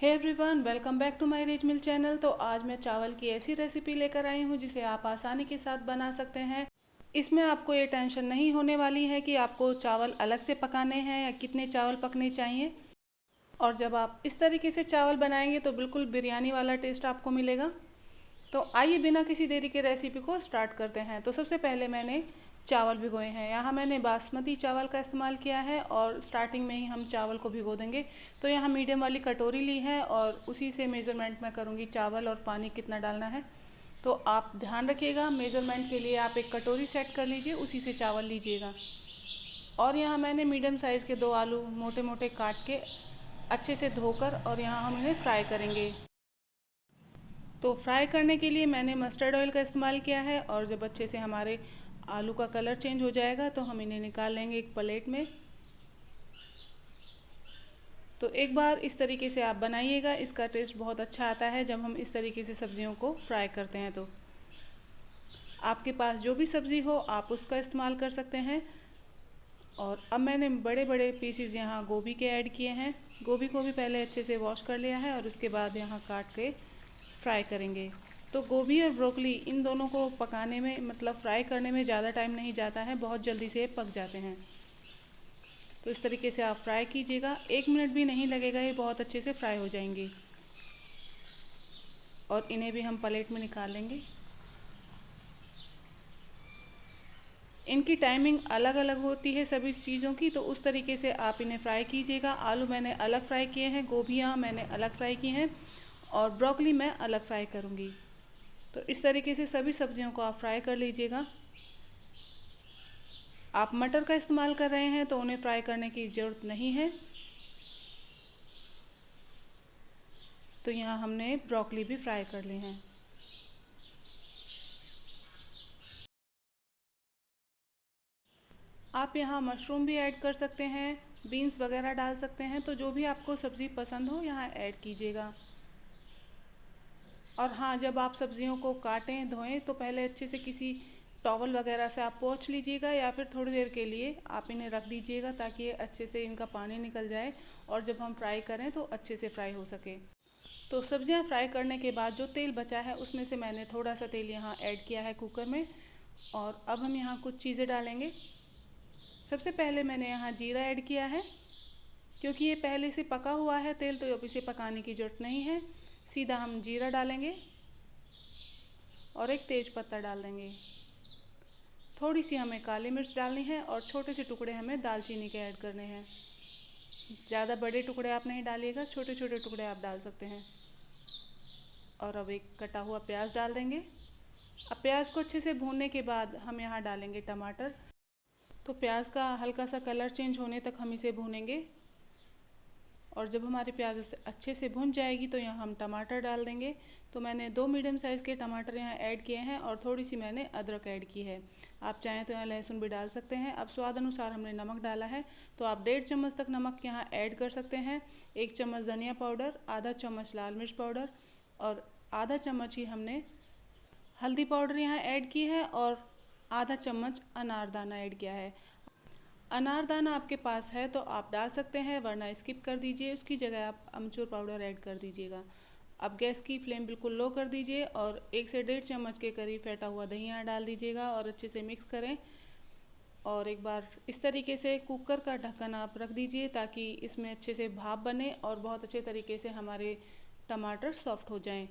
Hey everyone, welcome back to my rich mill channel. तो आज मैं चावल की ऐसी रेसिपी लेकर आई हूँ जिसे आप आसानी के साथ बना सकते हैं। इसमें आपको ये टेंशन नहीं होने वाली है कि आपको चावल अलग से पकाने हैं या कितने चावल पकने चाहिए। और जब आप इस तरीके से चावल बनाएंगे तो बिल्कुल बिरयानी वाला टेस्ट आपको मिलेगा। तो आइए बिना किसी देरी के रेसिपी को स्टार्ट करते हैं। तो सबसे पहले मैंने चावल भिगोए हैं। यहाँ मैंने बासमती चावल का इस्तेमाल किया है और स्टार्टिंग में ही हम चावल को भिगो देंगे। तो यहाँ मीडियम वाली कटोरी ली है और उसी से मेज़रमेंट मैं करूँगी चावल और पानी कितना डालना है। तो आप ध्यान रखिएगा, मेज़रमेंट के लिए आप एक कटोरी सेट कर लीजिए, उसी से चावल लीजिएगा। और यहाँ मैंने मीडियम साइज़ के 2 आलू मोटे मोटे काट के अच्छे से धोकर और यहाँ हम इन्हें फ्राई करेंगे। तो फ्राई करने के लिए मैंने मस्टर्ड ऑयल का इस्तेमाल किया है और जब अच्छे से हमारे आलू का कलर चेंज हो जाएगा तो हम इन्हें निकाल लेंगे एक प्लेट में। तो एक बार इस तरीके से आप बनाइएगा, इसका टेस्ट बहुत अच्छा आता है जब हम इस तरीके से सब्जियों को फ्राई करते हैं। तो आपके पास जो भी सब्ज़ी हो आप उसका इस्तेमाल कर सकते हैं। और अब मैंने बड़े बड़े पीसीज यहाँ गोभी के ऐड किए हैं। गोभी को भी पहले अच्छे से वॉश कर लिया है और उसके बाद यहाँ काट के फ्राई करेंगे। तो गोभी और ब्रोकली इन दोनों को पकाने में मतलब फ्राई करने में ज़्यादा टाइम नहीं जाता है, बहुत जल्दी से पक जाते हैं। तो इस तरीके से आप फ्राई कीजिएगा, 1 मिनट भी नहीं लगेगा, ये बहुत अच्छे से फ्राई हो जाएंगे। और इन्हें भी हम प्लेट में निकाल लेंगे। इनकी टाइमिंग अलग अलग होती है सभी चीज़ों की, तो उस तरीके से आप इन्हें फ्राई कीजिएगा। आलू मैंने अलग फ्राई किए हैं, गोभियाँ मैंने अलग फ्राई की हैं और ब्रोकली मैं अलग फ्राई करूँगी। तो इस तरीके से सभी सब्जियों को आप फ्राई कर लीजिएगा। आप मटर का इस्तेमाल कर रहे हैं तो उन्हें फ्राई करने की ज़रूरत नहीं है। तो यहाँ हमने ब्रोकली भी फ्राई कर ली हैं। आप यहाँ मशरूम भी ऐड कर सकते हैं, बीन्स वगैरह डाल सकते हैं। तो जो भी आपको सब्ज़ी पसंद हो यहाँ ऐड कीजिएगा। और हाँ, जब आप सब्जियों को काटें धोएं तो पहले अच्छे से किसी टॉवल वगैरह से आप पोंछ लीजिएगा या फिर थोड़ी देर के लिए आप इन्हें रख दीजिएगा ताकि ये अच्छे से इनका पानी निकल जाए और जब हम फ्राई करें तो अच्छे से फ्राई हो सके। तो सब्जियां फ्राई करने के बाद जो तेल बचा है उसमें से मैंने थोड़ा सा तेल यहाँ ऐड किया है कुकर में। और अब हम यहाँ कुछ चीज़ें डालेंगे। सबसे पहले मैंने यहाँ जीरा ऐड किया है, क्योंकि ये पहले से पका हुआ है तेल तो अब इसे पकाने की ज़रूरत नहीं है। सीधा हम जीरा डालेंगे और एक तेज पत्ता डाल देंगे। थोड़ी सी हमें काली मिर्च डालनी है और छोटे से टुकड़े हमें दालचीनी के ऐड करने हैं। ज़्यादा बड़े टुकड़े आप नहीं डालिएगा, छोटे छोटे टुकड़े आप डाल सकते हैं। और अब एक कटा हुआ प्याज डाल देंगे। अब प्याज को अच्छे से भूनने के बाद हम यहाँ डालेंगे टमाटर। तो प्याज का हल्का सा कलर चेंज होने तक हम इसे भूनेंगे। और जब हमारी प्याज अच्छे से भुन जाएगी तो यहाँ हम टमाटर डाल देंगे। तो मैंने 2 मीडियम साइज़ के टमाटर यहाँ ऐड किए हैं और थोड़ी सी मैंने अदरक ऐड की है। आप चाहें तो यहाँ लहसुन भी डाल सकते हैं। अब स्वाद अनुसार हमने नमक डाला है तो आप 1.5 चम्मच तक नमक यहाँ ऐड कर सकते हैं। 1 चम्मच धनिया पाउडर, आधा चम्मच लाल मिर्च पाउडर और आधा चम्मच ही हमने हल्दी पाउडर यहाँ ऐड की है और आधा चम्मच अनारदाना ऐड किया है। अनारदाना आपके पास है तो आप डाल सकते हैं, वरना स्किप कर दीजिए, उसकी जगह आप अमचूर पाउडर ऐड कर दीजिएगा। अब गैस की फ्लेम बिल्कुल लो कर दीजिए और 1 से 1.5 चम्मच के करीब फेंटा हुआ दही यहाँ डाल दीजिएगा और अच्छे से मिक्स करें। और एक बार इस तरीके से कुकर का ढक्कन आप रख दीजिए ताकि इसमें अच्छे से भाप बने और बहुत अच्छे तरीके से हमारे टमाटर सॉफ्ट हो जाएं।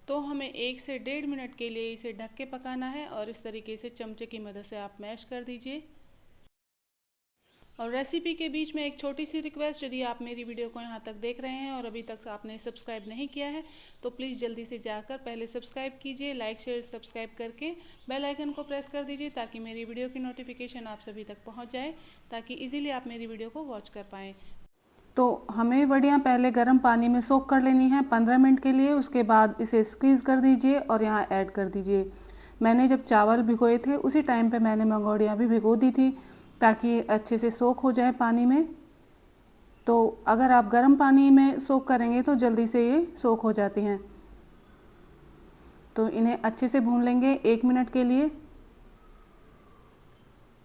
तो हमें 1 से 1.5 मिनट के लिए इसे ढक के पकाना है और इस तरीके से चमचे की मदद से आप मैश कर दीजिए। और रेसिपी के बीच में एक छोटी सी रिक्वेस्ट, यदि आप मेरी वीडियो को यहाँ तक देख रहे हैं और अभी तक आपने सब्सक्राइब नहीं किया है तो प्लीज़ जल्दी से जाकर पहले सब्सक्राइब कीजिए। लाइक शेयर सब्सक्राइब करके बेल आइकन को प्रेस कर दीजिए ताकि मेरी वीडियो की नोटिफिकेशन आप सभी तक पहुँच जाए, ताकि ईजिली आप मेरी वीडियो को वॉच कर पाएँ। तो हमें वड़ियाँ पहले गर्म पानी में सोक कर लेनी है 15 मिनट के लिए। उसके बाद इसे स्क्वीज़ कर दीजिए और यहाँ ऐड कर दीजिए। मैंने जब चावल भिगोए थे उसी टाइम पे मैंने मंगोड़ियाँ भी भिगो दी थी ताकि अच्छे से सोक हो जाए पानी में। तो अगर आप गर्म पानी में सोक करेंगे तो जल्दी से ये सोक हो जाती हैं। तो इन्हें अच्छे से भून लेंगे 1 मिनट के लिए।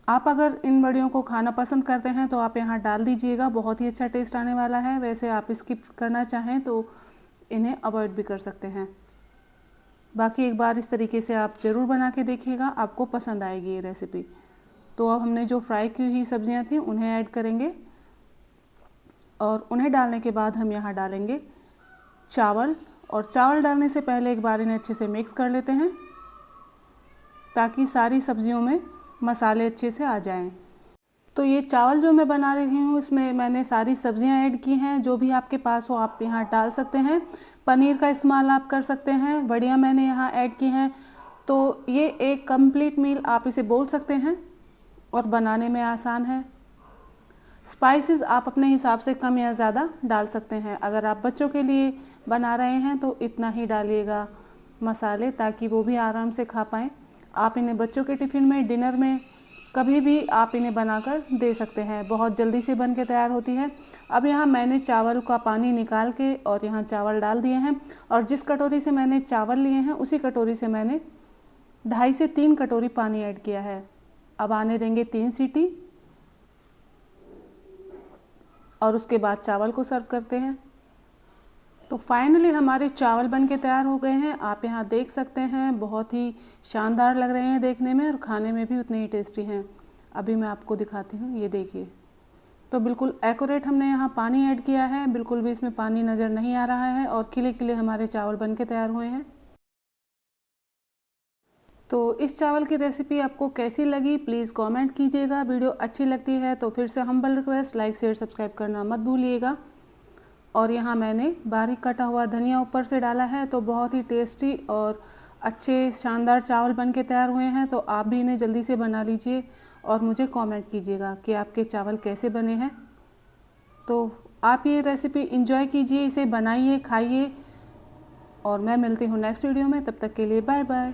आप अगर इन बड़ियों को खाना पसंद करते हैं तो आप यहाँ डाल दीजिएगा, बहुत ही अच्छा टेस्ट आने वाला है। वैसे आप स्किप करना चाहें तो इन्हें अवॉइड भी कर सकते हैं। बाकी एक बार इस तरीके से आप ज़रूर बना के देखिएगा, आपको पसंद आएगी ये रेसिपी। तो अब हमने जो फ्राई की हुई सब्जियां थी उन्हें ऐड करेंगे और उन्हें डालने के बाद हम यहाँ डालेंगे चावल। और चावल डालने से पहले एक बार इन्हें अच्छे से मिक्स कर लेते हैं ताकि सारी सब्जियों में मसाले अच्छे से आ जाएं। तो ये चावल जो मैं बना रही हूँ इसमें मैंने सारी सब्जियां ऐड की हैं, जो भी आपके पास हो आप यहाँ डाल सकते हैं। पनीर का इस्तेमाल आप कर सकते हैं, बड़ियाँ मैंने यहाँ ऐड की हैं। तो ये एक कंप्लीट मील आप इसे बोल सकते हैं और बनाने में आसान है। स्पाइसेस आप अपने हिसाब से कम या ज़्यादा डाल सकते हैं। अगर आप बच्चों के लिए बना रहे हैं तो इतना ही डालिएगा मसाले, ताकि वो भी आराम से खा पाएँ। आप इन्हें बच्चों के टिफ़िन में, डिनर में कभी भी आप इन्हें बनाकर दे सकते हैं। बहुत जल्दी से बन के तैयार होती है। अब यहाँ मैंने चावल का पानी निकाल के और यहाँ चावल डाल दिए हैं और जिस कटोरी से मैंने चावल लिए हैं उसी कटोरी से मैंने 2.5 से 3 कटोरी पानी ऐड किया है। अब आने देंगे 3 सीटी और उसके बाद चावल को सर्व करते हैं। तो फाइनली हमारे चावल बन के तैयार हो गए हैं। आप यहाँ देख सकते हैं, बहुत ही शानदार लग रहे हैं देखने में और खाने में भी उतने ही टेस्टी हैं। अभी मैं आपको दिखाती हूँ, ये देखिए। तो बिल्कुल एक्यूरेट हमने यहाँ पानी ऐड किया है, बिल्कुल भी इसमें पानी नज़र नहीं आ रहा है और खिले खिले हमारे चावल बन के तैयार हुए हैं। तो इस चावल की रेसिपी आपको कैसी लगी प्लीज़ कमेंट कीजिएगा। वीडियो अच्छी लगती है तो फिर से humble request, like share subscribe करना मत भूलिएगा। और यहाँ मैंने बारीक कटा हुआ धनिया ऊपर से डाला है। तो बहुत ही टेस्टी और अच्छे शानदार चावल बन के तैयार हुए हैं। तो आप भी इन्हें जल्दी से बना लीजिए और मुझे कमेंट कीजिएगा कि आपके चावल कैसे बने हैं। तो आप ये रेसिपी एंजॉय कीजिए, इसे बनाइए, खाइए और मैं मिलती हूँ नेक्स्ट वीडियो में। तब तक के लिए बाय बाय।